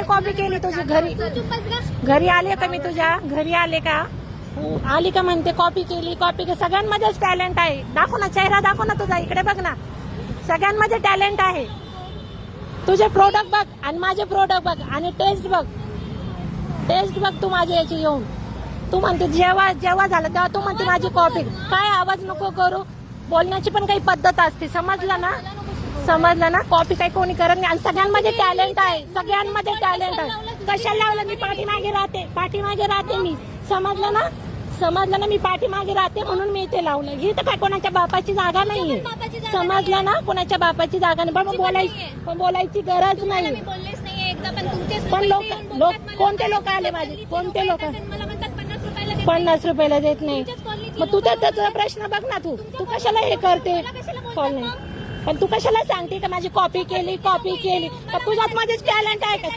काय कॉपी केली तुझी? घरी आले का मी तुझ्या? घरी आले का? आली का म्हणते कॉपी केली, कॉपी केली. सगळ्यांमध्येच टॅलेंट आहे. दाखव ना चेहरा, दाखव ना तुझा. इकडे बघ ना, सगळ्यांमध्ये टॅलेंट आहे. तुझे प्रोडक्ट बघ आणि माझे प्रोडक्ट बघ आणि टेस्ट बघ. टेस्ट बघ तू माझी याची येऊन. तू म्हणते जेव्हा जेव्हा झालं तेव्हा तू म्हणते माझी कॉपी. काय आवाज नको करू. बोलण्याची पण काही पद्धत असते. समजलं ना? समजलं ना? कॉपी काही कोणी करत नाही. आणि सगळ्यांमध्ये टॅलेंट आहे. सगळ्यांमध्ये टॅलेंट आहे. कशाला लावलं? मी पाठीमागे राहते. पाठीमागे राहते मी. समजलं ना? समजलं ना? मी पाठीमागे राहते म्हणून मी इथे लावलं. ही तर काय कोणाच्या बापाची जागा नाहीये. समजलं ना? कोणाच्या बापाची जागा नाही. पण बोलायची गरज नाही. पण लोक कोणते लोक आले माझे? कोणते लोक? 50 रुपयाला देत नाही. मग तू त्याचा प्रश्न बघ ना. तू कशाला हे करते? कॉल नाही. पण तू कशाला सांगते का माझी कॉपी केली, कॉपी केली? तुझ्यात माझेच टॅलेंट आहे का?